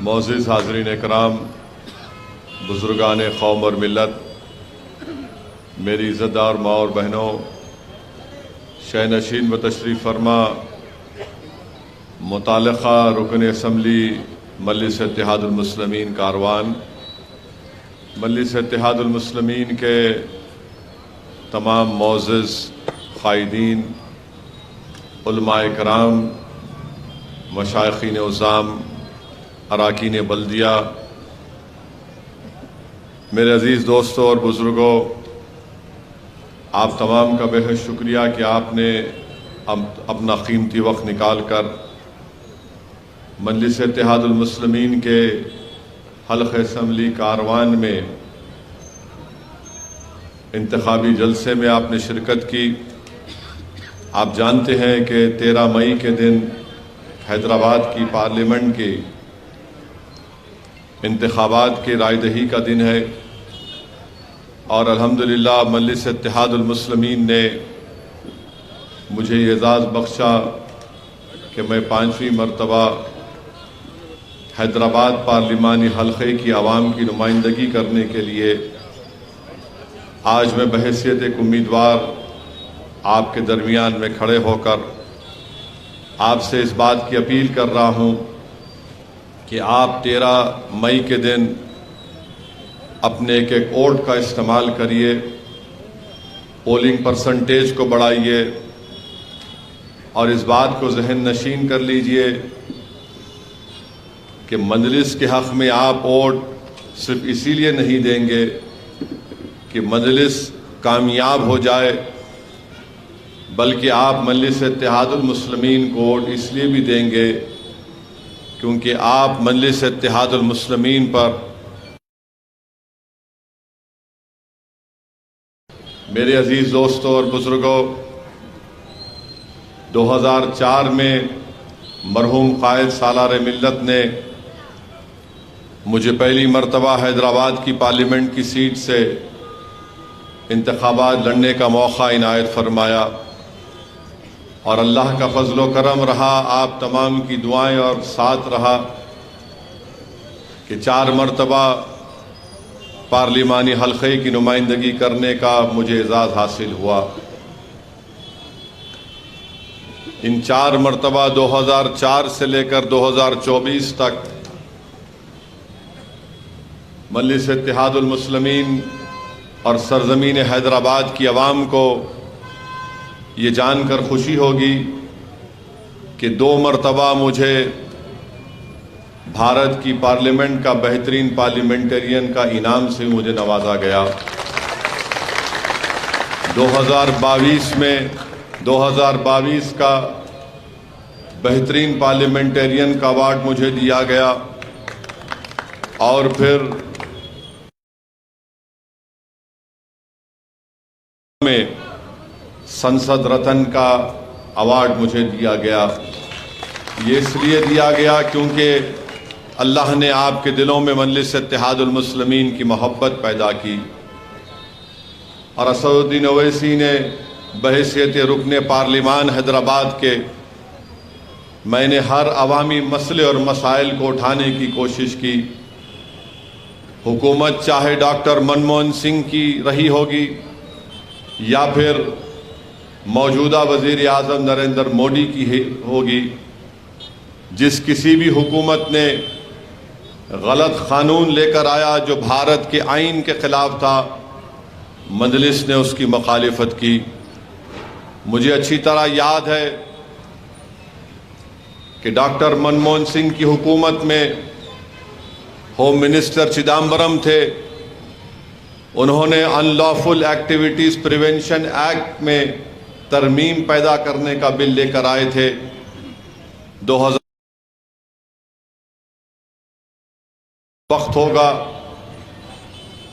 मोअज़्ज़िज़ हाज़रीन इकराम, बुज़ुर्गान कौम और मिल्लत, मेरी इज़्ज़तदार माँ और बहनों, शहनशीन व तशरीफ़ फरमा मुताल्लिक़ा रुकन असम्बली मजलिस इत्तेहादुल मुस्लिमीन कारवान, मजलिस इत्तेहादुल मुस्लिमीन के तमाम मोअज़्ज़िज़ क़ाइदीन, उलमाए कराम, मशाइख़ीन उज़्ज़ाम, अराकीन बल्दिया, मेरे अज़ीज़ दोस्तों और बुज़ुर्गों, आप तमाम का बेहद शुक्रिया कि आपने अपना कीमती वक्त निकाल कर मजलिस इत्तेहादुल मुस्लिमीन के हल्क़ असम्बली कारवान में इंतखाबी जलसे में आपने शिरकत की। आप जानते हैं कि 13 मई के दिन हैदराबाद की पार्लियामेंट के इंतखाबात के रायदही का दिन है और अल्हम्दुलिल्लाह मजलिस इत्तेहादुल मुस्लिमीन ने मुझे ये एज़ाज़ बख्शा कि मैं 5वीं मरतबा हैदराबाद पार्लिमानी हल्क़े की आवाम की नुमाइंदगी करने के लिए आज मैं बहैसियत एक उम्मीदवार आपके दरमियान में खड़े होकर आपसे इस बात की अपील कर रहा हूँ कि आप 13 मई के दिन अपने एक एक वोट का इस्तेमाल करिए, पोलिंग परसेंटेज को बढ़ाइए और इस बात को जहन नशीन कर लीजिए कि मजलिस के हक़ में आप वोट सिर्फ इसीलिए नहीं देंगे कि मजलिस कामयाब हो जाए, बल्कि आप मजलिस इत्तेहादुल मुस्लिमीन को वोट इसलिए भी देंगे क्योंकि आप मजलिस इत्तेहादुल मुस्लिमीन पर मेरे अजीज़ दोस्तों और बुज़ुर्गों 2004 में मरहूम क़ायद सालार मिल्लत ने मुझे पहली मरतबा हैदराबाद की पार्लियामेंट की सीट से इंतखाबात लड़ने का मौका इनायत फरमाया और अल्लाह का फजलो करम रहा, आप तमाम की दुआएं और साथ रहा कि 4 मरतबा पार्लिमानी हल्क़े की नुमाइंदगी करने का मुझे एज़ाज़ हासिल हुआ। इन 4 मरतबा 2004 से लेकर 2024 तक मजलिस इत्तेहादुल मुस्लिमीन और सरज़मीन हैदराबाद की आवाम को ये जानकर खुशी होगी कि 2 मरतबा मुझे भारत की पार्लियामेंट का बेहतरीन पार्लियामेंटेरियन का इनाम से मुझे नवाजा गया। 2022 का बेहतरीन पार्लियामेंटेरियन का अवार्ड मुझे दिया गया और फिर में संसद रत्न का अवार्ड मुझे दिया गया। ये इसलिए दिया गया क्योंकि अल्लाह ने आपके दिलों में मजलिस इत्तेहादुल मुस्लिमीन की मोहब्बत पैदा की और असदुद्दीन ओवैसी ने बहैसियत रुकने पार्लिमान हैदराबाद के मैंने हर अवामी मसले और मसाइल को उठाने की कोशिश की। हुकूमत चाहे डॉक्टर मनमोहन सिंह की रही होगी या फिर मौजूदा वज़ीर आज़म नरेंद्र मोदी की होगी, जिस किसी भी हुकूमत ने गलत क़ानून लेकर आया जो भारत के आइन के ख़िलाफ़ था, मजलिस ने उसकी मुखालिफत की। मुझे अच्छी तरह याद है कि डॉक्टर मनमोहन सिंह की हुकूमत में होम मिनिस्टर चिदम्बरम थे। उन्होंने अनलॉफुल एक्टिविटीज़ प्रिवेंशन एक्ट में तरमीम पैदा करने का बिल लेकर आए थे। 2000 वक्त होगा,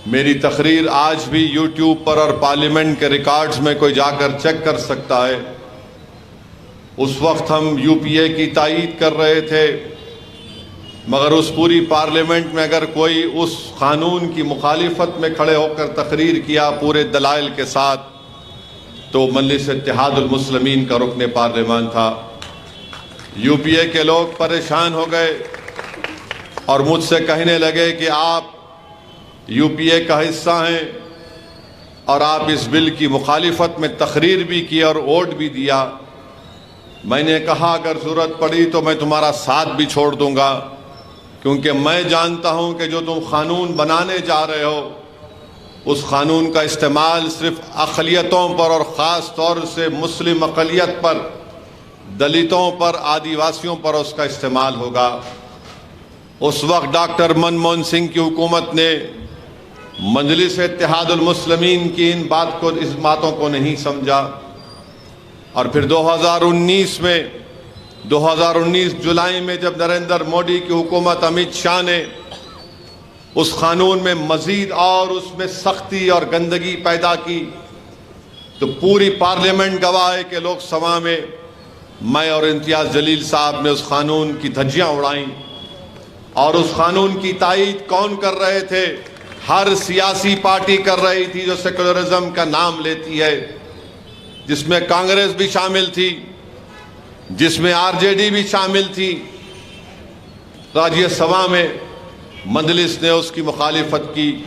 मेरी तकरीर आज भी यूट्यूब पर और पार्लियामेंट के रिकॉर्ड्स में कोई जाकर चेक कर सकता है। उस वक्त हम यूपीए की तायीद कर रहे थे, मगर उस पूरी पार्लियामेंट में अगर कोई उस कानून की मुखालिफत में खड़े होकर तकरीर किया पूरे दलाइल के साथ, तो मजलिस इत्तेहादुल मुस्लिमीन का रुकने पार्लियामान था। यूपीए के लोग परेशान हो गए और मुझसे कहने लगे कि आप यूपीए का हिस्सा हैं और आप इस बिल की मुखालिफत में तकरीर भी की और वोट भी दिया। मैंने कहा अगर ज़रूरत पड़ी तो मैं तुम्हारा साथ भी छोड़ दूंगा, क्योंकि मैं जानता हूं कि जो तुम कानून बनाने जा रहे हो उस कानून का इस्तेमाल सिर्फ अक़लियतों पर और ख़ास तौर से मुस्लिम अक़लियत पर, दलितों पर, आदिवासियों पर उसका इस्तेमाल होगा। उस वक्त डॉक्टर मनमोहन सिंह की हुकूमत ने मजलिस इत्तेहादुल मुस्लिमीन की इस बातों को नहीं समझा और फिर 2019 जुलाई में जब नरेंद्र मोदी की हुकूमत, अमित शाह ने उस कानून में मजीद और उसमें सख्ती और गंदगी पैदा की, तो पूरी पार्लियामेंट गवाह है कि लोकसभा में मैं और इम्तियाज़ जलील साहब ने उस कानून की धज्जियां उड़ाई। और उस कानून की तायीद कौन कर रहे थे? हर सियासी पार्टी कर रही थी जो सेकुलरिज्म का नाम लेती है, जिसमें कांग्रेस भी शामिल थी, जिसमें आरजेडी भी शामिल थी। राज्यसभा में मजलिस ने उसकी मुखालिफत की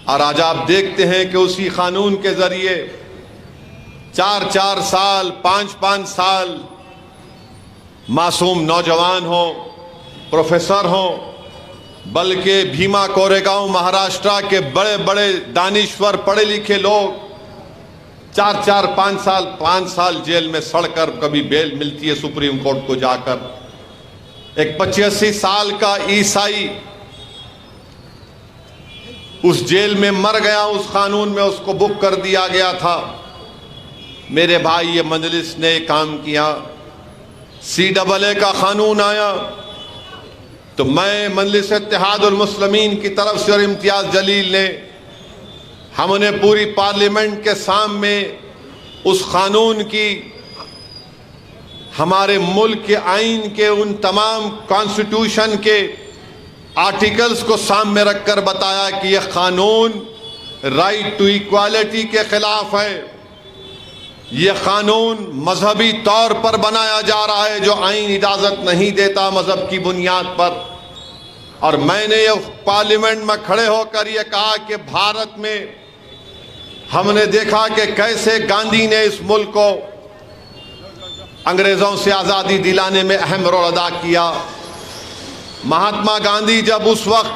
और आज आप देखते हैं कि उसी कानून के जरिए 4-4 साल, 5-5 साल मासूम नौजवान हो, प्रोफेसर हो, बल्कि भीमा कोरेगांव महाराष्ट्र के बड़े बड़े दानिश्वर पढ़े लिखे लोग 4-4, 5 साल जेल में सड़कर कभी बेल मिलती है सुप्रीम कोर्ट को जाकर। एक 85 साल का ईसाई उस जेल में मर गया, उस कानून में उसको बुक कर दिया गया था। मेरे भाई, ये मजलिस ने काम किया। CAA का कानून आया तो मैं मजलिस इत्तेहादुल मुस्लिमीन की तरफ से और इम्तियाज़ जलील ने, हमने पूरी पार्लियामेंट के सामने उस कानून की, हमारे मुल्क के आइन के उन तमाम कॉन्स्टिट्यूशन के आर्टिकल्स को सामने रखकर बताया कि यह कानून राइट टू इक्वालिटी के खिलाफ है। यह कानून मजहबी तौर पर बनाया जा रहा है, जो आइन इजाजत नहीं देता मजहब की बुनियाद पर। और मैंने ये पार्लियामेंट में खड़े होकर यह कहा कि भारत में हमने देखा कि कैसे गांधी ने इस मुल्क को अंग्रेजों से आजादी दिलाने में अहम रोल अदा किया। महात्मा गांधी जब उस वक्त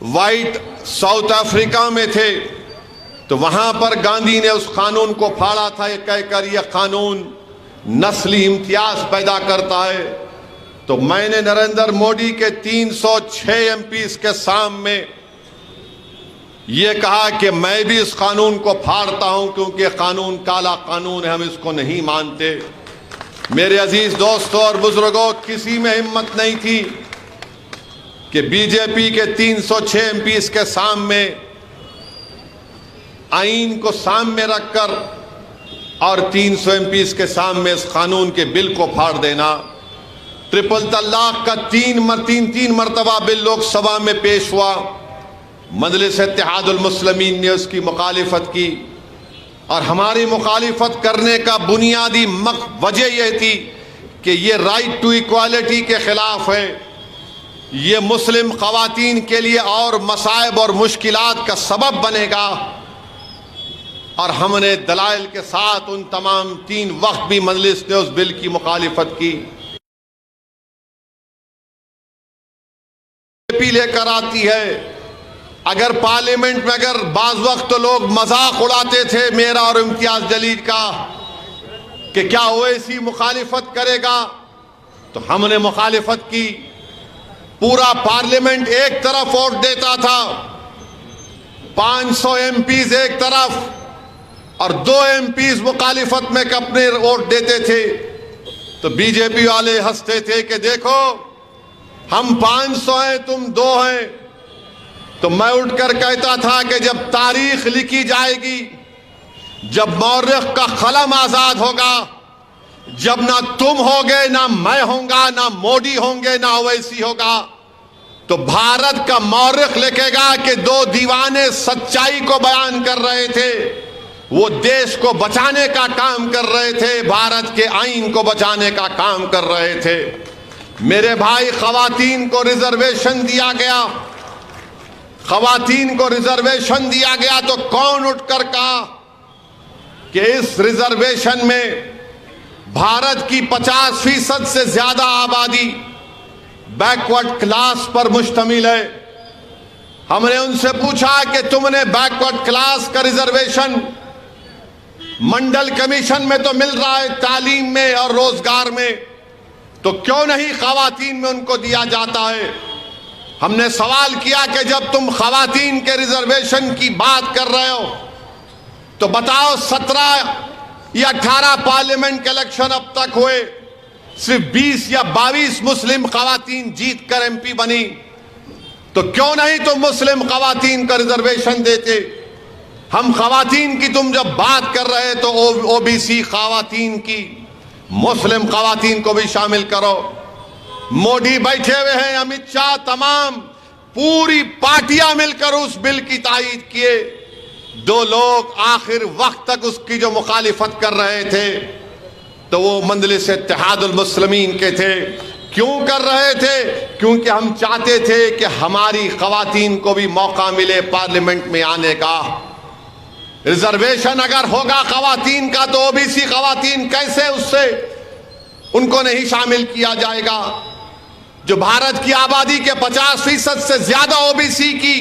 वाइट साउथ अफ्रीका में थे तो वहां पर गांधी ने उस कानून को फाड़ा था, ये कहकर यह कानून नस्ली इम्तियाज पैदा करता है। तो मैंने नरेंद्र मोदी के 306 MPs के सामने यह कहा कि मैं भी इस कानून को फाड़ता हूं, क्योंकि यह कानून काला कानून है, हम इसको नहीं मानते। मेरे अजीज दोस्तों और बुजुर्गों, किसी में हिम्मत नहीं थी कि बीजेपी के 306 MPs के सामने आइन को सामने रखकर और 300 MPs के सामने इस कानून के बिल को फाड़ देना। ट्रिपल तलाक का तीन मरतबा बिल लोकसभा में पेश हुआ, मजलिस इत्तेहादुल मुस्लिमीन ने उसकी मुखालिफत की। और हमारी मुखालिफत करने का बुनियादी वजह यह थी कि ये राइट टू इक्वालिटी के खिलाफ है, ये मुस्लिम ख़वातीन के लिए और मसाइब और मुश्किलात का सबब बनेगा। और हमने दलाइल के साथ उन तमाम 3 वक्त भी मजलिस ने उस बिल की मुखालिफत की। लेकर आती है, अगर पार्लियामेंट में अगर बाज वक्त तो लोग मजाक उड़ाते थे मेरा और इम्तियाज जलील का कि क्या ओवैसी मुखालिफत करेगा, तो हमने मुखालिफत की। पूरा पार्लियामेंट एक तरफ वोट देता था, 500 MPs एक तरफ और 2 MPs मुखालिफत में अपने वोट देते थे। तो बीजेपी वाले हंसते थे कि देखो हम 500 हैं, तुम 2 हैं। तो मैं उठकर कहता था कि जब तारीख लिखी जाएगी, जब मौर्रख का कलम आजाद होगा, जब ना तुम होगे, ना मैं होगा, ना मोदी होंगे, ना ओवैसी होगा, तो भारत का मौर्रख लिखेगा कि 2 दीवाने सच्चाई को बयान कर रहे थे, वो देश को बचाने का काम कर रहे थे, भारत के आइन को बचाने का काम कर रहे थे। मेरे भाई, खवातीन को रिजर्वेशन दिया गया, खवातीन को रिजर्वेशन दिया गया तो कौन उठकर कहा कि इस रिजर्वेशन में भारत की 50% से ज्यादा आबादी बैकवर्ड क्लास पर मुश्तमिल है। हमने उनसे पूछा कि तुमने बैकवर्ड क्लास का रिजर्वेशन मंडल कमीशन में तो मिल रहा है, तालीम में और रोजगार में, तो क्यों नहीं खवातीन में उनको दिया जाता है? हमने सवाल किया कि जब तुम खवातीन के रिजर्वेशन की बात कर रहे हो तो बताओ, 17 या 18 पार्लियामेंट के इलेक्शन अब तक हुए, सिर्फ 20 या 22 मुस्लिम खवातीन जीत कर एमपी बनी, तो क्यों नहीं तुम मुस्लिम खवातीन का रिजर्वेशन देते? हम खवातीन की तुम जब बात कर रहे तो ओबीसी खवातीन की, मुस्लिम खवातीन को भी शामिल करो। मोदी बैठे हुए हैं, अमित शाह, तमाम पूरी पार्टियां मिलकर उस बिल की तायीद किए। 2 लोग आखिर वक्त तक उसकी जो मुखालिफत कर रहे थे तो वो मंजलिस इत्तेहादुल मुस्लिमीन के थे। क्यों कर रहे थे? क्योंकि हम चाहते थे कि हमारी खवातीन को भी मौका मिले पार्लियामेंट में आने का। रिजर्वेशन अगर होगा खवातीन का तो ओबीसी खवातीन कैसे उससे उनको नहीं शामिल किया जाएगा? जो भारत की आबादी के 50% से ज्यादा ओबीसी की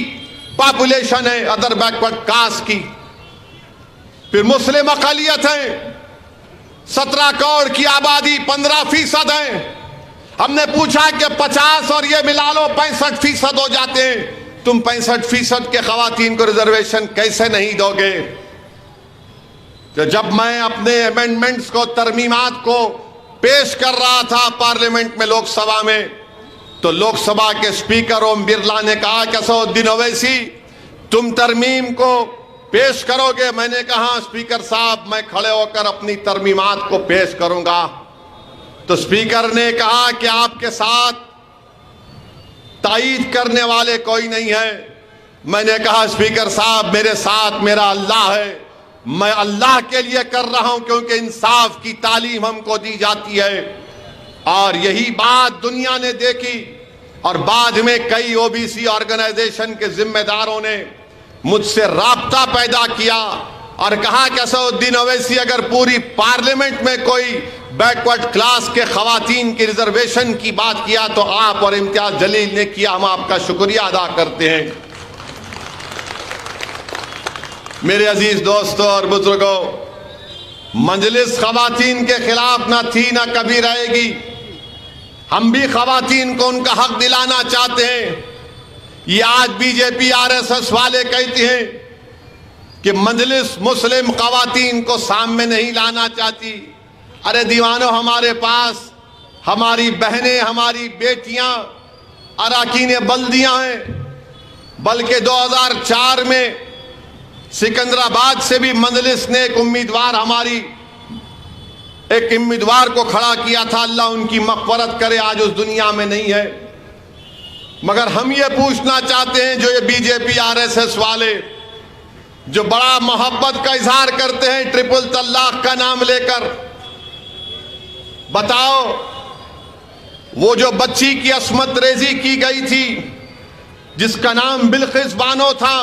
पॉपुलेशन है, अदर बैकवर्ड कास्ट की। फिर मुस्लिम अक़लियत है, 17 करोड़ की आबादी, 15% है। हमने पूछा कि 50 और ये मिला लो 65% हो जाते हैं, तुम 65% के खवातीन को रिजर्वेशन कैसे नहीं दोगे? तो जब मैं अपने अमेंडमेंट्स को, तरमीमात को पेश कर रहा था पार्लियामेंट में, लोकसभा में, तो लोकसभा के स्पीकर ओम बिरला ने कहा कि असदुद्दीन ओवैसी तुम तरमीम को पेश करोगे? मैंने कहा स्पीकर साहब, मैं खड़े होकर अपनी तरमीमात को पेश करूंगा। तो स्पीकर ने कहा कि आपके साथ तायीद करने वाले कोई नहीं है। मैंने कहा स्पीकर साहब, मेरे साथ मेरा अल्लाह है, मैं अल्लाह के लिए कर रहा हूं, क्योंकि इंसाफ की तालीम हमको दी जाती है। और यही बात दुनिया ने देखी और बाद में कई ओबीसी ऑर्गेनाइजेशन के जिम्मेदारों ने मुझसे राब्ता पैदा किया और कहा कि असदुद्दीन ओवैसी अगर पूरी पार्लियामेंट में कोई बैकवर्ड क्लास के खवातीन की रिजर्वेशन की बात किया तो आप और इम्तियाज जलील ने किया, हम आपका शुक्रिया अदा करते हैं। मेरे अजीज दोस्तों और बुजुर्गों, मजलिस खवातीन के खिलाफ ना थी ना कभी रहेगी। हम भी खवातीन को उनका हक दिलाना चाहते हैं। ये आज बीजेपी आरएसएस वाले कहते हैं कि मजलिस मुस्लिम खवातीन को सामने नहीं लाना चाहती। अरे दीवानों, हमारे पास हमारी बहनें, हमारी बेटियां अराकीन बल्दियां हैं। बल्कि 2004 में सिकंदराबाद से भी मजलिस ने एक उम्मीदवार को खड़ा किया था। अल्लाह उनकी मग़फ़िरत करे, आज उस दुनिया में नहीं है। मगर हम ये पूछना चाहते हैं, जो ये बीजेपी आरएसएस वाले जो बड़ा मोहब्बत का इजहार करते हैं ट्रिपल तलाक का नाम लेकर, बताओ वो जो बच्ची की अस्मत रेजी की गई थी जिसका नाम बिल्किस बानो था,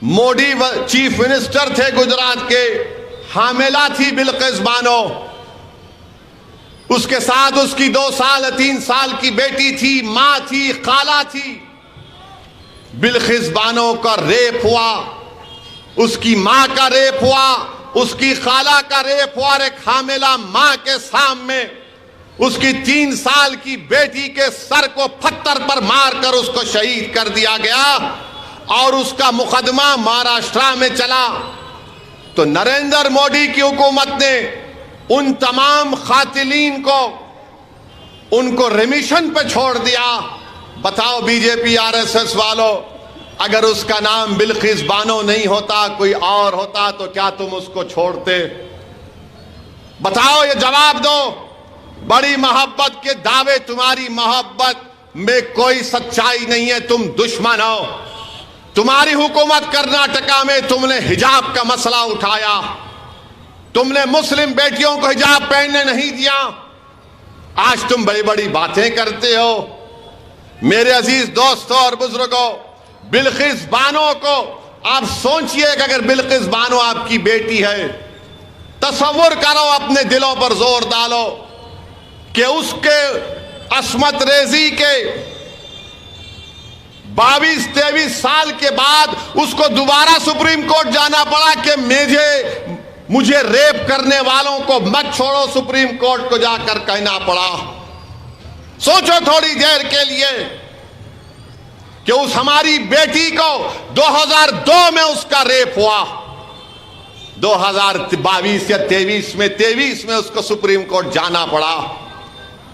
मोदी चीफ मिनिस्टर थे गुजरात के, हामिला थी बिल्किस बानो। उसके साथ उसकी 2 साल 3 साल की बेटी थी, मां थी, खाला थी। बिल्किस बानो का रेप हुआ, उसकी मां का रेप हुआ, उसकी खाला का रेप हुआ। एक हामिला मां के सामने उसकी 3 साल की बेटी के सर को पत्थर पर मारकर उसको शहीद कर दिया गया और उसका मुकदमा महाराष्ट्र में चला। तो नरेंद्र मोदी की हुकूमत ने उन तमाम खातिलीन को उनको रिमिशन पे छोड़ दिया। बताओ बीजेपी आरएसएस वालों, अगर उसका नाम बिल्किस बानो नहीं होता, कोई और होता, तो क्या तुम उसको छोड़ते? बताओ, ये जवाब दो। बड़ी मोहब्बत के दावे, तुम्हारी मोहब्बत में कोई सच्चाई नहीं है, तुम दुश्मन हो। तुम्हारी हुकूमत कर्नाटका में तुमने हिजाब का मसला उठाया, तुमने मुस्लिम बेटियों को हिजाब पहनने नहीं दिया। आज तुम बड़ी बड़ी बातें करते हो। मेरे अजीज दोस्तों और बुजुर्गों, बिल्किस बानो को आप सोचिए कि अगर बिल्किस बानो आपकी बेटी है, तसव्वुर करो, अपने दिलों पर जोर डालो कि उसके अस्मत रेजी के 22-23 साल के बाद उसको दोबारा सुप्रीम कोर्ट जाना पड़ा कि मुझे रेप करने वालों को मत छोड़ो, सुप्रीम कोर्ट को जाकर कहना पड़ा। सोचो थोड़ी देर के लिए कि उस हमारी बेटी को 2002 में उसका रेप हुआ, 2022 या 23 में उसको सुप्रीम कोर्ट जाना पड़ा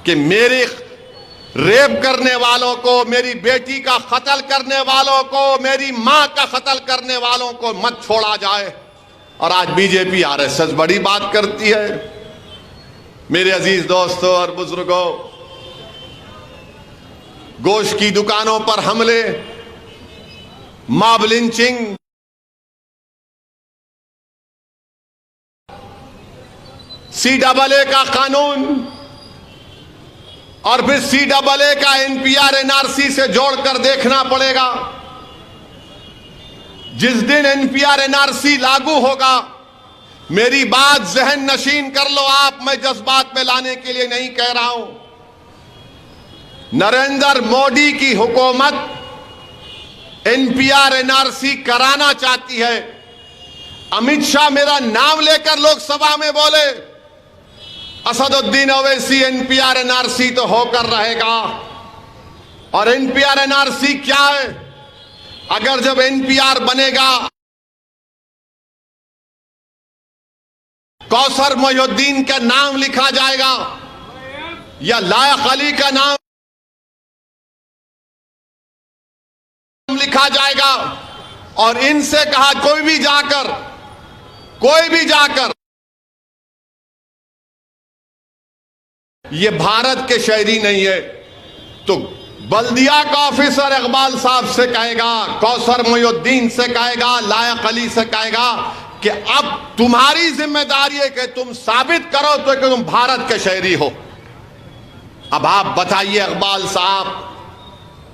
कि मेरे रेप करने वालों को, मेरी बेटी का कत्ल करने वालों को, मेरी मां का कत्ल करने वालों को मत छोड़ा जाए। और आज बीजेपी आरएसएस बड़ी बात करती है। मेरे अजीज दोस्तों और बुजुर्गों, गोश्त की दुकानों पर हमले, मॉब लिंचिंग, CAA का कानून और फिर CAA का NPR NRC से जोड़कर देखना पड़ेगा। जिस दिन NPR NRC लागू होगा, मेरी बात जहन नशीन कर लो आप, मैं जज्बात में लाने के लिए नहीं कह रहा हूं। नरेंद्र मोदी की हुकूमत NPR NRC कराना चाहती है। अमित शाह मेरा नाम लेकर लोकसभा में बोले, असदुद्दीन ओवैसी NPR NRC तो होकर रहेगा। और NPR NRC क्या है? अगर जब NPR बनेगा, कौसर मोहिउद्दीन का नाम लिखा जाएगा या लायक अली का नाम लिखा जाएगा, और इनसे कहा कोई भी जाकर ये भारत के शहरी नहीं है, तो बल्दिया का ऑफिसर इकबाल साहब से कहेगा, कौसर मोहिउद्दीन से कहेगा, लायक अली से कहेगा कि अब तुम्हारी जिम्मेदारी है कि तुम साबित करो तो कि तुम भारत के शहरी हो। अब आप बताइए इकबाल साहब,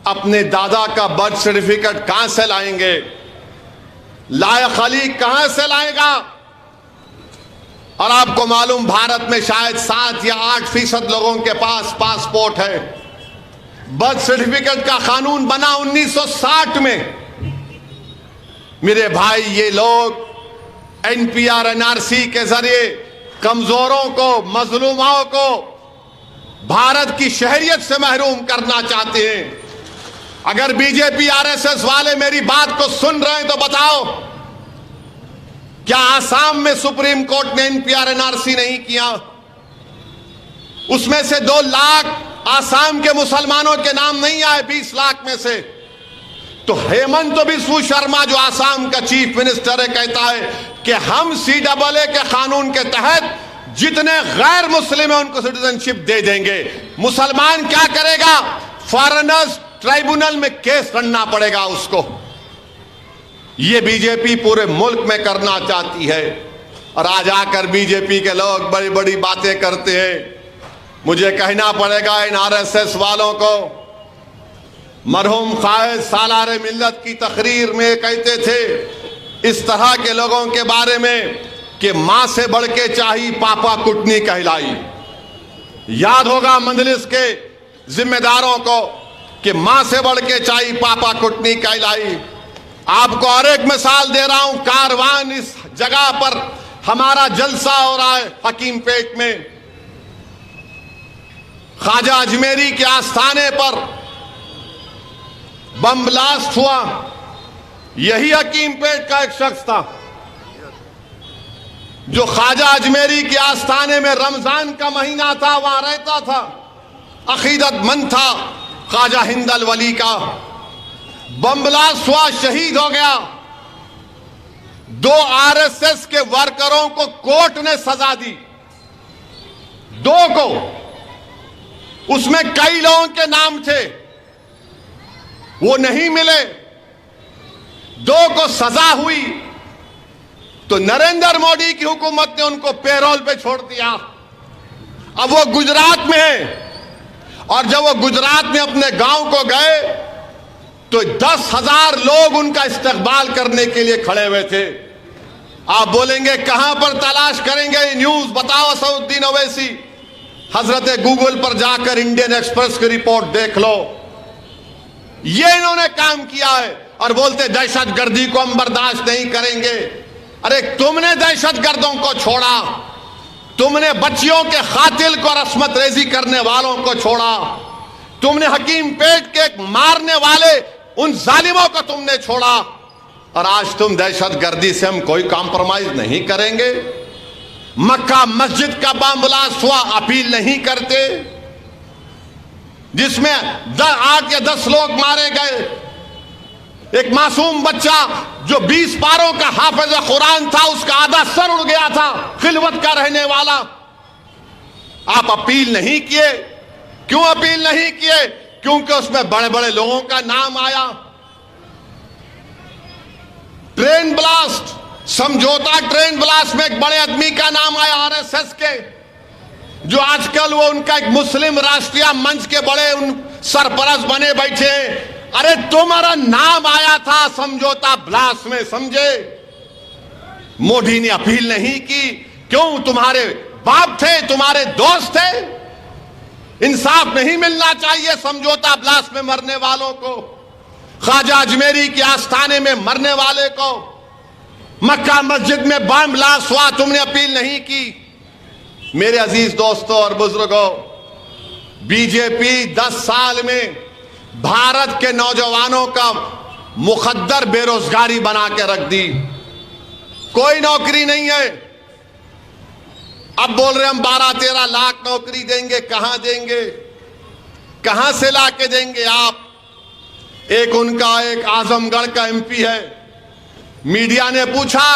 अपने दादा का बर्थ सर्टिफिकेट कहां से लाएंगे? लायक अली कहां से लाएगा? और आपको मालूम, भारत में शायद 7 या 8% लोगों के पास पासपोर्ट है। बर्थ सर्टिफिकेट का कानून बना 1960 में। मेरे भाई, ये लोग NPR NRC के जरिए कमजोरों को, मजलूमाओं को भारत की शहरियत से महरूम करना चाहते हैं। अगर बीजेपी RSS वाले मेरी बात को सुन रहे हैं तो बताओ, क्या आसाम में सुप्रीम कोर्ट ने NPR NRC नहीं किया? उसमें से 2 लाख आसाम के मुसलमानों के नाम नहीं आए 20 लाख में से। तो हेमंत बिस्व शर्मा जो आसाम का चीफ मिनिस्टर है, कहता है कि हम CAA के कानून के तहत जितने गैर मुस्लिम है उनको सिटीजनशिप दे देंगे। मुसलमान क्या करेगा? फॉरेनर्स ट्राइब्यूनल में केस लड़ना पड़ेगा उसको। ये बीजेपी पूरे मुल्क में करना चाहती है। और आज आकर बीजेपी के लोग बड़ी बड़ी बातें करते हैं। मुझे कहना पड़ेगा इन RSS वालों को, मरहूम कायद सालारे मिल्लत की तकरीर में कहते थे इस तरह के लोगों के बारे में कि मां से बढ़ के चाही पापा कुटनी कहलाई। याद होगा मंजलिस के जिम्मेदारों को कि मां से बढ़ के चाही पापा कुटनी कहलाई। आपको और एक मिसाल दे रहा हूं, कारवान इस जगह पर हमारा जलसा हो रहा है हकीम पेट में। ख्वाजा अजमेरी के आस्थाने पर बम ब्लास्ट हुआ। यही हकीम पेट का एक शख्स था जो ख्वाजा अजमेरी के आस्थाने में रमजान का महीना था, वहां रहता था, अकीदतमंद था, ख्वाजा हिंदल वली का। बम ब्लास्ट हुआ, शहीद हो गया। 2 RSS के वर्करों को कोर्ट ने सजा दी, 2 को। उसमें कई लोगों के नाम थे, वो नहीं मिले, 2 को सजा हुई। तो नरेंद्र मोदी की हुकूमत ने उनको पेरोल पे छोड़ दिया। अब वो गुजरात में है, और जब वो गुजरात में अपने गांव को गए तो 10,000 लोग उनका इस्तकबाल करने के लिए खड़े हुए थे। आप बोलेंगे कहां पर तलाश करेंगे ये न्यूज, बताओ असदुद्दीन ओवैसी। हजरत गूगल पर जाकर इंडियन एक्सप्रेस की रिपोर्ट देख लो। ये इन्होंने काम किया है और बोलते दहशतगर्दी को हम बर्दाश्त नहीं करेंगे। अरे तुमने दहशतगर्दों को छोड़ा, तुमने बच्चियों के कातिल को रस्मत रेजी करने वालों को छोड़ा, तुमने हकीम पेट के मारने वाले उन जालिमों को तुमने छोड़ा, और आज तुम दहशतगर्दी से हम कोई कॉम्प्रोमाइज नहीं करेंगे। मक्का मस्जिद का बम ब्लास्ट हुआ, अपील नहीं करते, जिसमें 8 या 10 लोग मारे गए। एक मासूम बच्चा जो 20 पारों का हाफिज कुरान था, उसका आधा सर उड़ गया था, खिलवत का रहने वाला। आप अपील नहीं किए। क्यों अपील नहीं किए? क्योंकि उसमें बड़े बड़े लोगों का नाम आया। ट्रेन ब्लास्ट, समझौता ट्रेन ब्लास्ट में एक बड़े आदमी का नाम आया, आरएसएस के, जो आजकल वो उनका एक मुस्लिम राष्ट्रीय मंच के बड़े उन सरपरस्त बने बैठे। अरे तुम्हारा नाम आया था समझौता ब्लास्ट में, समझे? मोदी ने अपील नहीं की। क्यों? तुम्हारे बाप थे, तुम्हारे दोस्त थे। इंसाफ नहीं मिलना चाहिए समझौता ब्लास्ट में मरने वालों को, ख्वाजा अजमेरी के आस्थाने में मरने वाले को, मक्का मस्जिद में बम ब्लास्ट हुआ, तुमने अपील नहीं की। मेरे अजीज दोस्तों और बुजुर्गों, बीजेपी 10 साल में भारत के नौजवानों का मुखद्दर बेरोजगारी बना के रख दी। कोई नौकरी नहीं है। अब बोल रहे हम 12-13 लाख नौकरी देंगे। कहां देंगे? कहां से लाके देंगे आप? एक उनका एक आजमगढ़ का एमपी है, मीडिया ने पूछा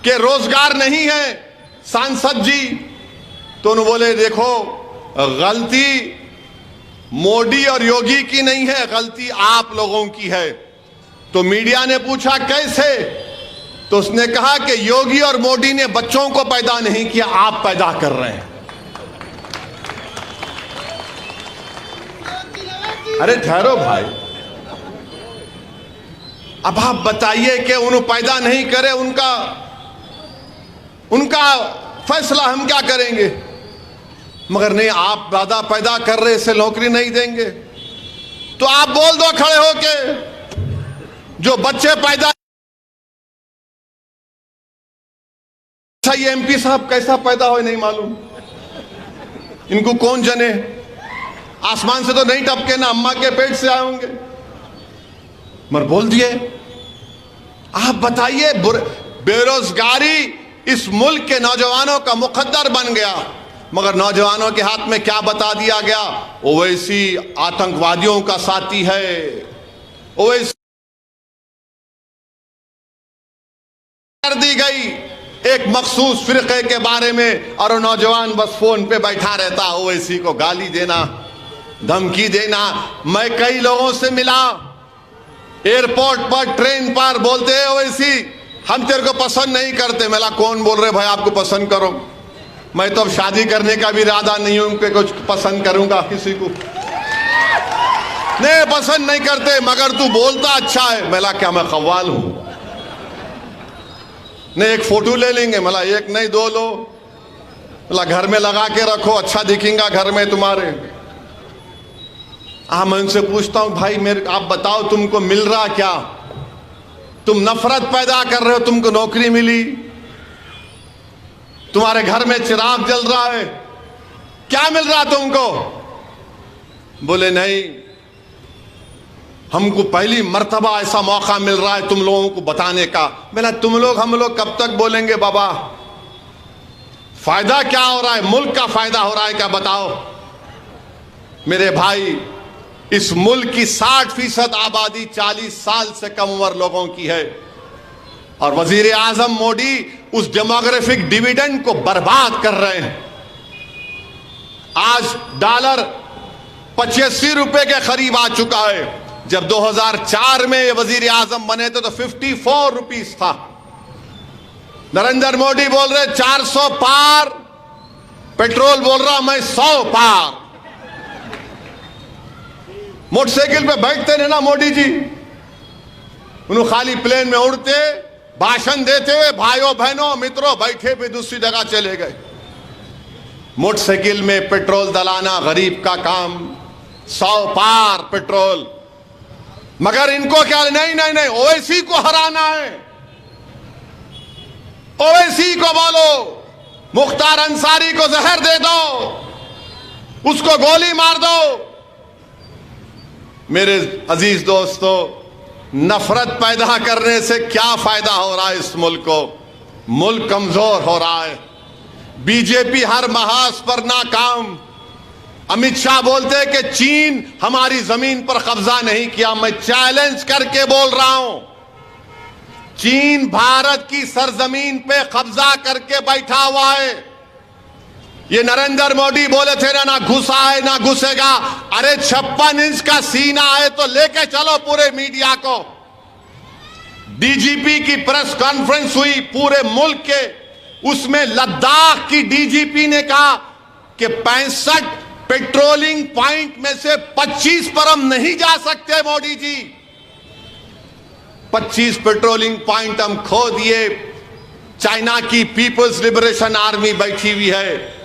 कि रोजगार नहीं है सांसद जी, तो उन्होंने बोले देखो गलती मोदी और योगी की नहीं है, गलती आप लोगों की है। तो मीडिया ने पूछा कैसे? तो उसने कहा कि योगी और मोदी ने बच्चों को पैदा नहीं किया, आप पैदा कर रहे हैं। अरे ठहरो भाई, अब आप बताइए कि उन्होंने पैदा नहीं करे, उनका फैसला, हम क्या करेंगे? मगर नहीं, आप ज्यादा पैदा कर रहे, इससे नौकरी नहीं देंगे। तो आप बोल दो खड़े होके, जो बच्चे पैदा। अच्छा, ये एमपी साहब कैसा पैदा हो नहीं मालूम, इनको कौन जने? आसमान से तो नहीं टपके ना, अम्मा के पेट से आए होंगे। मगर बोल दिए। आप बताइए, बेरोजगारी इस मुल्क के नौजवानों का मुकद्दर बन गया, मगर नौजवानों के हाथ में क्या बता दिया गया? ओवैसी आतंकवादियों का साथी है, ओवैसी कर दी गई एक मखसूस फिरके के बारे में, और नौजवान बस फोन पे बैठा रहता, ओवैसी को गाली देना, धमकी देना। मैं कई लोगों से मिला एयरपोर्ट पर, ट्रेन पर, बोलते हैं ओवैसी हम तेरे को पसंद नहीं करते। मेरा कौन बोल रहे भाई आपको पसंद करो? मैं तो अब शादी करने का भी इरादा नहीं हूं कि कुछ पसंद करूंगा किसी को। नहीं, पसंद नहीं करते, मगर तू बोलता अच्छा है। मेला क्या मैं कव्वाल हूं? नहीं, एक फोटो ले लेंगे। मला एक नहीं 2 लो, मला घर में लगा के रखो, अच्छा दिखेगा घर में तुम्हारे। मैं उनसे पूछता हूं भाई मेरे, आप बताओ तुमको मिल रहा क्या? तुम नफरत पैदा कर रहे हो, तुमको नौकरी मिली, तुम्हारे घर में चिराग जल रहा है, क्या मिल रहा तुमको? बोले नहीं, हमको पहली मर्तबा ऐसा मौका मिल रहा है तुम लोगों को बताने का। मैंने तुम लोग हम लोग कब तक बोलेंगे बाबा? फायदा क्या हो रहा है? मुल्क का फायदा हो रहा है क्या? बताओ मेरे भाई। इस मुल्क की 60% आबादी 40 साल से कम उम्र लोगों की है, और वजीर आजम मोदी उस डेमोग्राफिक डिविडेंड को बर्बाद कर रहे हैं। आज डॉलर 85 रुपए के करीब आ चुका है। जब 2004 में ये वजीर आजम बने थे तो 54 रुपीस था। नरेंद्र मोदी बोल रहे 400 पार, पेट्रोल बोल रहा मैं 100 पार। मोटरसाइकिल पे बैठते ने ना मोदी जी, उन्होंने खाली प्लेन में उड़ते भाषण देते हुए भाइयों बहनों मित्रों बैठे भी दूसरी जगह चले गए। मोटरसाइकिल में पेट्रोल डलाना गरीब का काम, 100 पार पेट्रोल। मगर इनको क्या, नहीं नहीं नहीं, ओवैसी को हराना है, ओवैसी को बोलो मुख्तार अंसारी को जहर दे दो, उसको गोली मार दो। मेरे अजीज दोस्तों, नफरत पैदा करने से क्या फायदा हो रहा है इस मुल्क को? मुल्क कमजोर हो रहा है। बीजेपी हर महाज पर नाकाम। अमित शाह बोलते हैं कि चीन हमारी जमीन पर कब्जा नहीं किया। मैं चैलेंज करके बोल रहा हूं, चीन भारत की सरजमीन पे कब्जा करके बैठा हुआ है। ये नरेंद्र मोदी बोले थे ना घुसा है ना घुसेगा। अरे 56 इंच का सीना है तो लेके चलो पूरे मीडिया को। डीजीपी की प्रेस कॉन्फ्रेंस हुई पूरे मुल्क के, उसमें लद्दाख की डीजीपी ने कहा कि 65 पेट्रोलिंग पॉइंट में से 25 पर हम नहीं जा सकते मोदी जी। 25 पेट्रोलिंग पॉइंट हम खो दिए। चाइना की पीपल्स लिबरेशन आर्मी बैठी हुई है,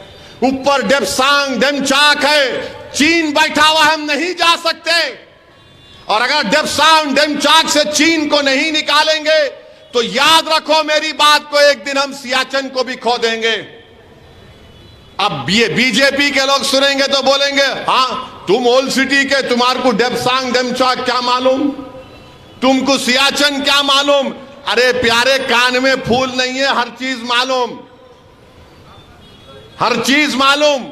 ऊपर डेप्सांग डेमचाक है, चीन बैठा हुआ, हम नहीं जा सकते। और अगर डेप्सांग डेमचाक से चीन को नहीं निकालेंगे तो याद रखो मेरी बात को, एक दिन हम सियाचिन को भी खो देंगे। अब ये बीजेपी के लोग सुनेंगे तो बोलेंगे हाँ तुम ओल्ड सिटी के, तुम्हारे को डेप्सांग डेमचाक क्या मालूम, तुमको सियाचिन क्या मालूम। अरे प्यारे, कान में फूल नहीं है, हर चीज मालूम, हर चीज मालूम।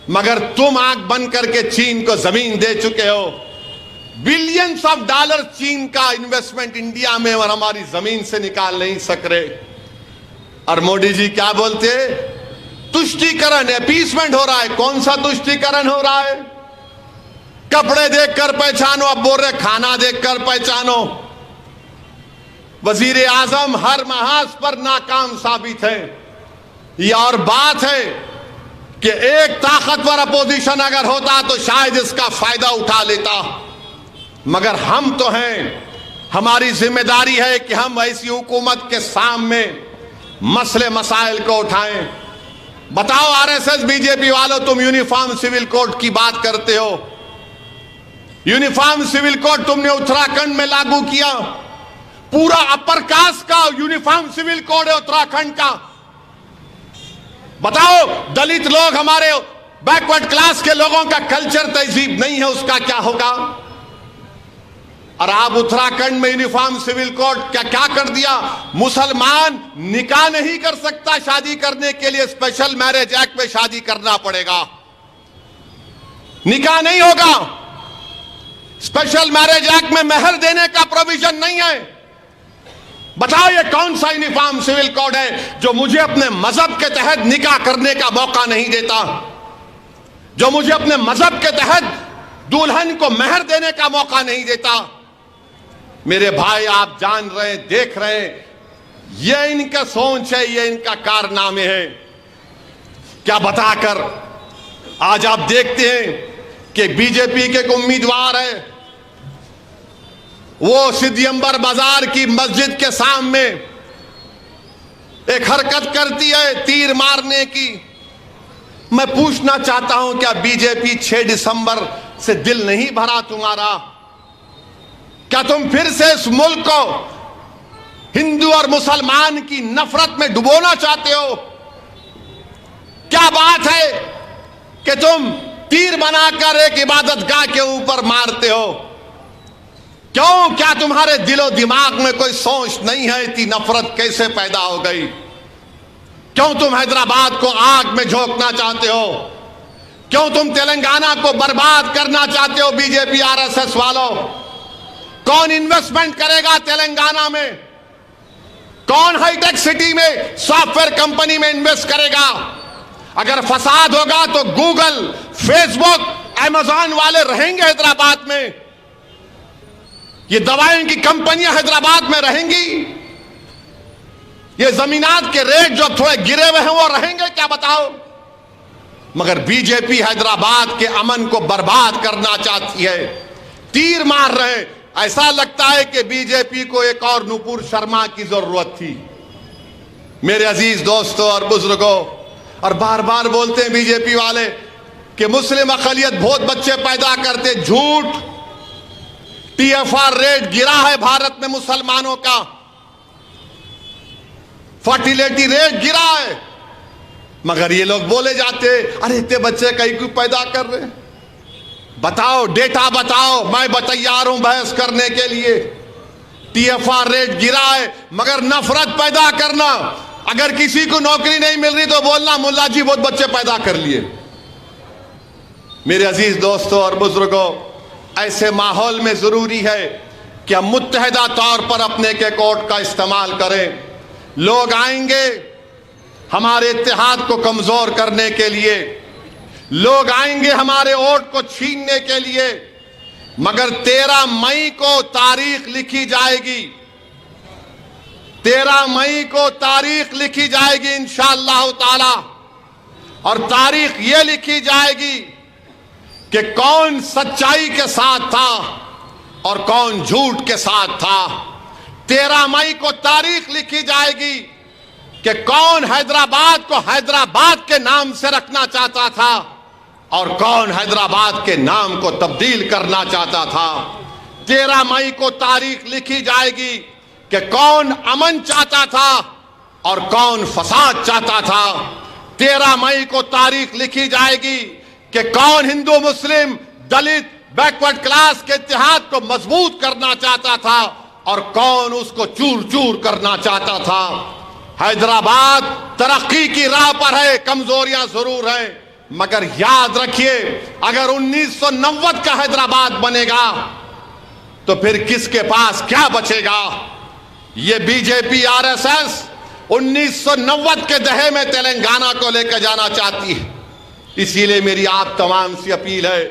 मगर तुम आंख बंद करके चीन को जमीन दे चुके हो। बिलियंस ऑफ डॉलर चीन का इन्वेस्टमेंट इंडिया में, और हमारी जमीन से निकाल नहीं सक रहे। और मोदी जी क्या बोलते, तुष्टीकरण, अपीसमेंट हो रहा है। कौन सा तुष्टीकरण हो रहा है? कपड़े देखकर पहचानो, अब बोल रहे खाना देखकर पहचानो। वजीर आजम हर महाज पर नाकाम साबित है। यह और बात है कि एक ताकतवर अपोजिशन अगर होता तो शायद इसका फायदा उठा लेता, मगर हम तो हैं। हमारी जिम्मेदारी है कि हम ऐसी हुकूमत के सामने मसले मसाइल को उठाएं। बताओ आरएसएस बीजेपी वालों, तुम यूनिफॉर्म सिविल कोड की बात करते हो। यूनिफॉर्म सिविल कोड तुमने उत्तराखंड में लागू किया, पूरा अपर कास्ट का यूनिफॉर्म सिविल कोड है उत्तराखंड का। बताओ दलित लोग, हमारे बैकवर्ड क्लास के लोगों का कल्चर तहजीब नहीं है, उसका क्या होगा? और आप उत्तराखंड में यूनिफॉर्म सिविल कोड क्या क्या कर दिया? मुसलमान निकाह नहीं कर सकता, शादी करने के लिए स्पेशल मैरिज एक्ट में शादी करना पड़ेगा, निकाह नहीं होगा। स्पेशल मैरिज एक्ट में मेहर देने का प्रोविजन नहीं है। बताओ ये कौन सा यूनिफॉर्म सिविल कोड है जो मुझे अपने मजहब के तहत निकाह करने का मौका नहीं देता, जो मुझे अपने मजहब के तहत दुल्हन को मेहर देने का मौका नहीं देता? मेरे भाई, आप जान रहे हैं, देख रहे हैं, ये इनका सोच है, ये इनका कारनामे है। क्या बताकर आज आप देखते हैं कि बीजेपी के उम्मीदवार है, वो सिद्धियंबर बाजार की मस्जिद के सामने एक हरकत करती है तीर मारने की। मैं पूछना चाहता हूं, क्या बीजेपी 6 दिसंबर से दिल नहीं भरा तुम्हारा? क्या तुम फिर से इस मुल्क को हिंदू और मुसलमान की नफरत में डुबोना चाहते हो? क्या बात है कि तुम तीर बनाकर एक इबादतगाह के ऊपर मारते हो? क्यों? क्या तुम्हारे दिलो दिमाग में कोई सोच नहीं है? इतनी नफरत कैसे पैदा हो गई? क्यों तुम हैदराबाद को आग में झोंकना चाहते हो? क्यों तुम तेलंगाना को बर्बाद करना चाहते हो? बीजेपी आरएसएस वालों, कौन इन्वेस्टमेंट करेगा तेलंगाना में? कौन हाईटेक सिटी में सॉफ्टवेयर कंपनी में इन्वेस्ट करेगा? अगर फसाद होगा तो गूगल, फेसबुक, अमेजॉन वाले रहेंगे हैदराबाद में? ये दवाइयों की कंपनियां हैदराबाद में रहेंगी? ये जमीनात के रेट जो थोड़े गिरे हुए हैं वो रहेंगे क्या? बताओ। मगर बीजेपी हैदराबाद के अमन को बर्बाद करना चाहती है, तीर मार रहे हैं। ऐसा लगता है कि बीजेपी को एक और नुपुर शर्मा की जरूरत थी। मेरे अजीज दोस्तों और बुजुर्गों, और बार बार बोलते हैं बीजेपी वाले कि मुस्लिम अकलियत बहुत बच्चे पैदा करते, झूठ। टीएफआर रेट गिरा है भारत में, मुसलमानों का फर्टिलिटी रेट गिरा है, मगर ये लोग बोले जाते अरे इतने बच्चे कहीं क्यों पैदा कर रहे हैं। बताओ, डेटा बताओ, मैं तैयार हूं बहस करने के लिए। टीएफआर रेट गिरा है, मगर नफरत पैदा करना, अगर किसी को नौकरी नहीं मिल रही तो बोलना मुल्ला जी बहुत बच्चे पैदा कर लिए। मेरे अजीज दोस्तों और बुजुर्गों, ऐसे माहौल में जरूरी है कि हम मुत्तहिदा तौर पर अपने के कोर्ट का इस्तेमाल करें। लोग आएंगे हमारे इत्तेहाद को कमजोर करने के लिए, लोग आएंगे हमारे वोट को छीनने के लिए, मगर 13 मई को तारीख लिखी जाएगी। 13 मई को तारीख लिखी जाएगी इंशाअल्लाह ताला, और तारीख यह लिखी जाएगी कि कौन सच्चाई के साथ था और कौन झूठ के साथ था। 13 मई को तारीख लिखी जाएगी कि कौन हैदराबाद को हैदराबाद के नाम से रखना चाहता था और कौन हैदराबाद के नाम को तब्दील करना चाहता था। 13 मई को तारीख लिखी जाएगी कि कौन अमन चाहता था और कौन फसाद चाहता था। 13 मई को तारीख लिखी जाएगी कि कौन हिंदू मुस्लिम दलित बैकवर्ड क्लास के इत्तेहाद को मजबूत करना चाहता था और कौन उसको चूर चूर करना चाहता था। हैदराबाद तरक्की की राह पर है, कमजोरियां जरूर हैं, मगर याद रखिए अगर 1990 का हैदराबाद बनेगा तो फिर किसके पास क्या बचेगा। ये बीजेपी आरएसएस 1990 के दहे में तेलंगाना को लेकर जाना चाहती है। इसीलिए मेरी आप तमाम से अपील है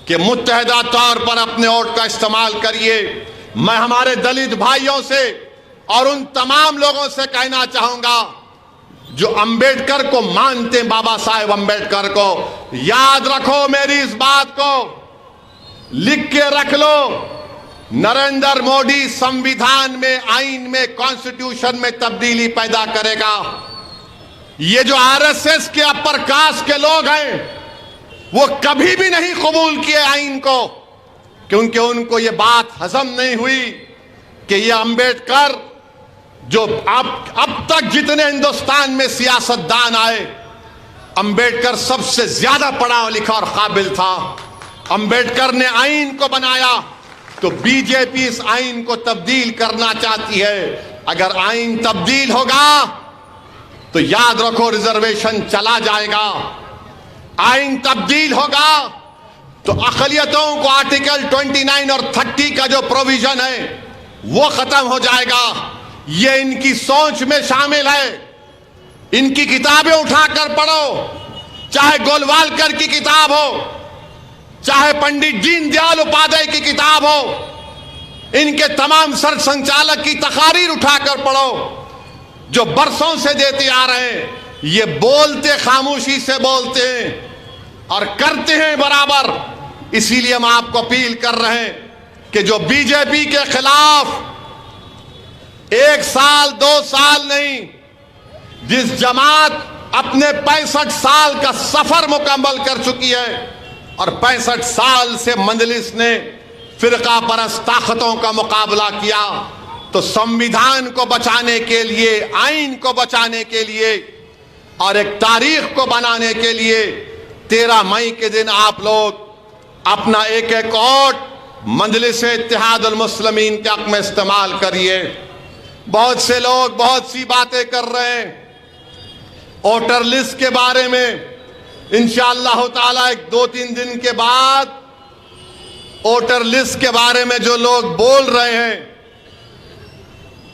कि मुत्तहिदा तौर पर अपने वोट का इस्तेमाल करिए। मैं हमारे दलित भाइयों से और उन तमाम लोगों से कहना चाहूंगा जो अंबेडकर को मानते हैं, बाबा साहेब अंबेडकर को, याद रखो मेरी इस बात को, लिख के रख लो। नरेंद्र मोदी संविधान में, आईन में, कॉन्स्टिट्यूशन में तब्दीली पैदा करेगा। ये जो आरएसएस के अपर कास्ट के लोग हैं वो कभी भी नहीं कबूल किए आईन को, क्योंकि उनको ये बात हजम नहीं हुई कि ये अंबेडकर जो अब तक जितने हिंदुस्तान में सियासतदान आए, अंबेडकर सबसे ज्यादा पढ़ा लिखा और काबिल था। अंबेडकर ने आईन को बनाया, तो बीजेपी इस आईन को तब्दील करना चाहती है। अगर आईन तब्दील होगा तो याद रखो रिजर्वेशन चला जाएगा। आईन तब्दील होगा तो अक़लियतों को आर्टिकल 29 और 30 का जो प्रोविजन है वो खत्म हो जाएगा। ये इनकी सोच में शामिल है। इनकी किताबें उठाकर पढ़ो, चाहे गोलवालकर की किताब हो, चाहे पंडित दीनदयाल उपाध्याय की किताब हो, इनके तमाम सर संचालक की तकारीर उठाकर पढ़ो जो बरसों से देते आ रहे हैं। ये बोलते खामोशी से बोलते हैं और करते हैं बराबर। इसीलिए हम आपको अपील कर रहे हैं कि जो बीजेपी के खिलाफ 1 साल 2 साल नहीं, जिस जमात अपने 65 साल का सफर मुकम्मल कर चुकी है और 65 साल से मजलिस ने फिरका परस्त ताकतों का मुकाबला किया, तो संविधान को बचाने के लिए, आईन को बचाने के लिए और एक तारीख को बनाने के लिए 13 मई के दिन आप लोग अपना एक एक वोट मजलिस इत्तेहादुल मुस्लिमीन के हक में इस्तेमाल करिए। बहुत से लोग बहुत सी बातें कर रहे हैं वोटर लिस्ट के बारे में। इंशाअल्लाह ताला 2-3 दिन के बाद वोटर लिस्ट के बारे में जो लोग बोल रहे हैं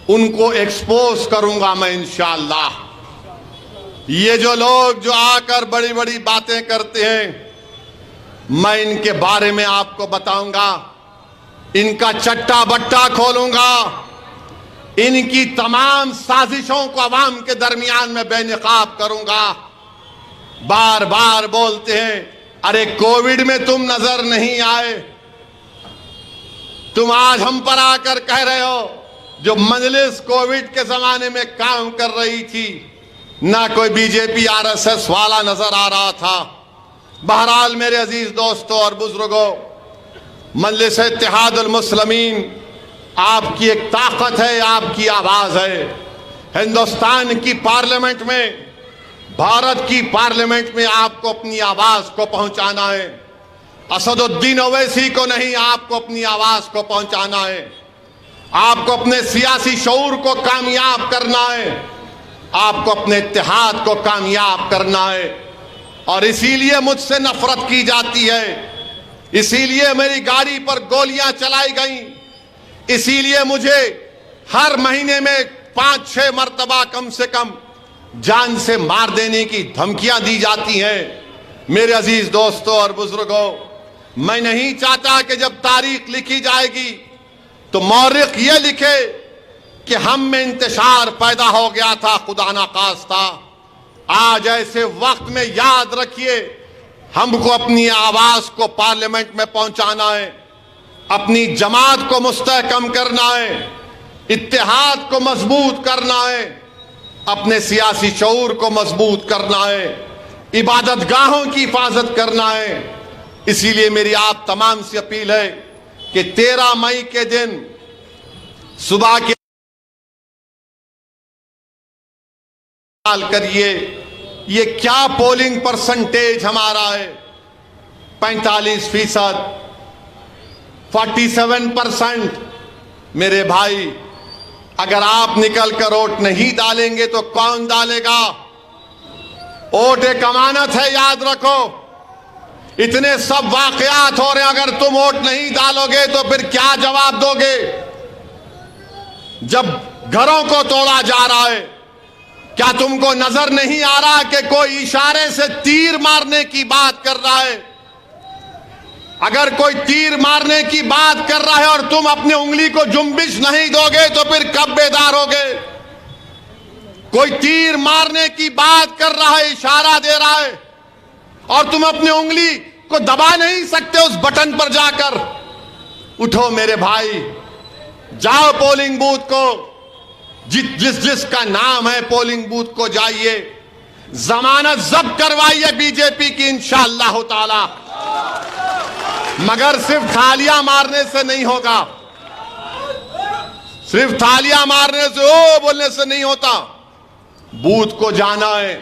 उनको एक्सपोज करूंगा मैं इंशाअल्लाह। ये जो लोग जो आकर बड़ी बड़ी बातें करते हैं, मैं इनके बारे में आपको बताऊंगा, इनका चट्टा बट्टा खोलूंगा, इनकी तमाम साजिशों को अवाम के दरमियान में बेनकाब करूंगा। बार बार बोलते हैं, अरे कोविड में तुम नजर नहीं आए। तुम आज हम पर आकर कह रहे हो जो मजलिस कोविड के जमाने में काम कर रही थी, ना कोई बीजेपी आरएसएस वाला नजर आ रहा था। बहरहाल मेरे अजीज दोस्तों और बुजुर्गों, मजलिस इत्तेहादुल मुस्लिमीन आपकी एक ताकत है, आपकी आवाज है। हिंदुस्तान की पार्लियामेंट में, भारत की पार्लियामेंट में आपको अपनी आवाज को पहुंचाना है। असदुद्दीन ओवैसी को नहीं, आपको अपनी आवाज को पहुंचाना है। आपको अपने सियासी शऊर को कामयाब करना है, आपको अपने इत्तेहाद को कामयाब करना है। और इसीलिए मुझसे नफरत की जाती है, इसीलिए मेरी गाड़ी पर गोलियां चलाई गई, इसीलिए मुझे हर महीने में 5-6 मरतबा कम से कम जान से मार देने की धमकियां दी जाती हैं। मेरे अजीज दोस्तों और बुजुर्गों, मैं नहीं चाहता कि जब तारीख लिखी जाएगी तो मौरिख ये लिखे कि हम में इंतशार पैदा हो गया था, खुदा ना खास्ता। आज ऐसे वक्त में याद रखिए, हमको अपनी आवाज को पार्लियामेंट में पहुंचाना है, अपनी जमात को मुस्तहकम करना है, इत्तेहाद को मजबूत करना है, अपने सियासी शऊर को मजबूत करना है, इबादत गाहों की हिफाजत करना है। इसीलिए मेरी आप तमाम से अपील है कि 13 मई के दिन सुबह के करिए, ये क्या पोलिंग परसेंटेज हमारा है, 45%, 47%। मेरे भाई, अगर आप निकल कर वोट नहीं डालेंगे तो कौन डालेगा? वोट एक अमानत है, याद रखो। इतने सब वाकयात हो रहे हैं, अगर तुम वोट नहीं डालोगे तो फिर क्या जवाब दोगे? जब घरों को तोड़ा जा रहा है, क्या तुमको नजर नहीं आ रहा कि कोई इशारे से तीर मारने की बात कर रहा है? अगर कोई तीर मारने की बात कर रहा है और तुम अपनी उंगली को जुम्बिश नहीं दोगे तो फिर कब बेदार होगे? कोई तीर मारने की बात कर रहा है, इशारा दे रहा है, और तुम अपनी उंगली को दबा नहीं सकते उस बटन पर जाकर। उठो मेरे भाई, जाओ पोलिंग बूथ को, जिसका नाम है पोलिंग बूथ को जाइए, जमानत जब्त करवाइए बीजेपी की इंशाअल्लाह ताला। मगर सिर्फ थालियां मारने से नहीं होगा, सिर्फ थालियां मारने से, ओ बोलने से नहीं होता। बूथ को जाना है,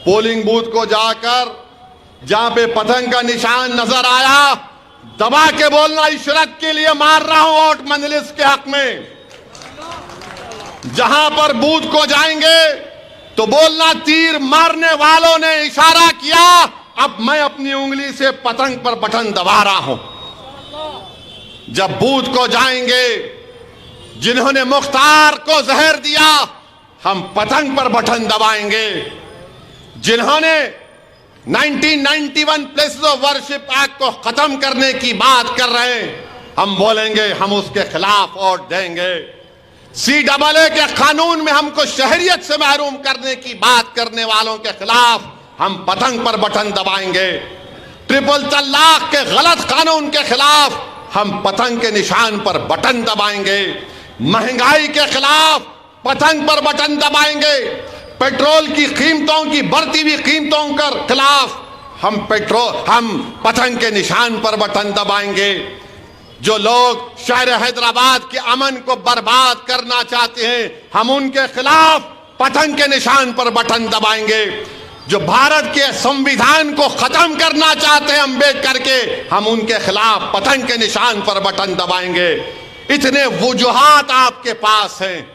पोलिंग बूथ को जाकर जहां पे पतंग का निशान नजर आया, दबा के बोलना, इशरत के लिए मार रहा हूं वोट मजलिस के हक में। जहां पर बूथ को जाएंगे तो बोलना, तीर मारने वालों ने इशारा किया, अब मैं अपनी उंगली से पतंग पर बटन दबा रहा हूं। जब बूथ को जाएंगे, जिन्होंने मुख्तार को जहर दिया, हम पतंग पर बटन दबाएंगे। जिन्होंने 1991 प्लेसेस ऑफ वर्शिप एक्ट को खत्म करने की बात कर रहे हैं, हम बोलेंगे, हम उसके खिलाफ वोट देंगे। CAA के कानून में हमको शहरियत से महरूम करने की बात करने वालों के खिलाफ हम पतंग पर बटन दबाएंगे। ट्रिपल तलाक के गलत कानून के खिलाफ हम पतंग के निशान पर बटन दबाएंगे। महंगाई के खिलाफ पतंग पर बटन दबाएंगे। पेट्रोल की कीमतों की बढ़ती हुई कीमतों के खिलाफ हम पतंग के निशान पर बटन दबाएंगे। जो लोग शहर हैदराबाद के अमन को बर्बाद करना चाहते हैं, हम उनके खिलाफ पतंग के निशान पर बटन दबाएंगे। जो भारत के संविधान को खत्म करना चाहते हैं अम्बेडकर के, हम उनके खिलाफ पतंग के निशान पर बटन दबाएंगे। इतने वजूहात आपके पास हैं,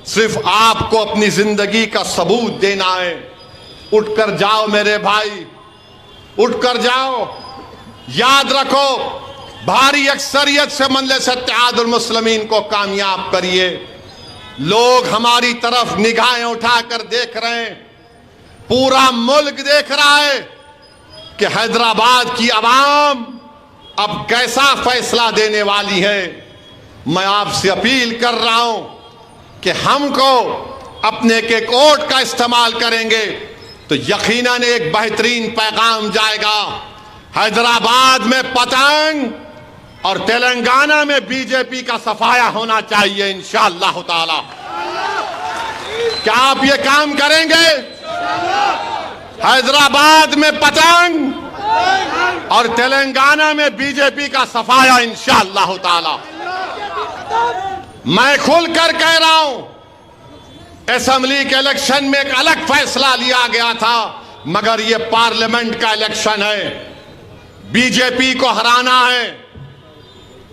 सिर्फ आपको अपनी जिंदगी का सबूत देना है। उठकर जाओ मेरे भाई, उठकर जाओ। याद रखो, भारी अक्सरियत से मजलिस इत्तेहादुल मुस्लिमीन को कामयाब करिए। लोग हमारी तरफ निगाहें उठाकर देख रहे हैं, पूरा मुल्क देख रहा है कि हैदराबाद की आवाम अब कैसा फैसला देने वाली है। मैं आपसे अपील कर रहा हूं कि हमको अपने के वोट का इस्तेमाल करेंगे, तो यकीनन एक बेहतरीन पैगाम जाएगा। हैदराबाद में पतंग और तेलंगाना में बीजेपी का सफाया होना चाहिए इंशाअल्लाह ताला। क्या आप ये काम करेंगे? हैदराबाद में पतंग और तेलंगाना में बीजेपी का सफाया इंशाअल्लाह ताला। मैं खुलकर कह रहा हूं, असेंबली के इलेक्शन में एक अलग फैसला लिया गया था, मगर यह पार्लियामेंट का इलेक्शन है। बीजेपी को हराना है।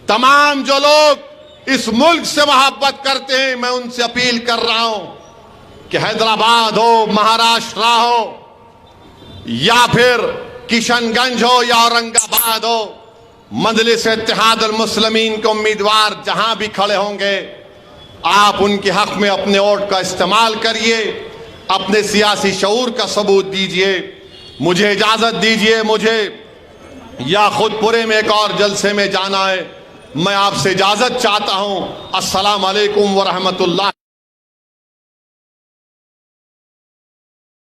तमाम जो लोग इस मुल्क से मोहब्बत करते हैं, मैं उनसे अपील कर रहा हूं कि हैदराबाद हो, महाराष्ट्र हो, या फिर किशनगंज हो या औरंगाबाद हो, मजलिस इत्तेहादुल मुस्लिमीन के उम्मीदवार जहां भी खड़े होंगे, आप उनके हक में अपने वोट का इस्तेमाल करिए, अपने सियासी शऊर का सबूत दीजिए। मुझे इजाजत दीजिए, मुझे या खुदपुरे में एक और जलसे में जाना है। मैं आपसे इजाजत चाहता हूं। अस्सलाम वालेकुम व रहमतुल्लाह।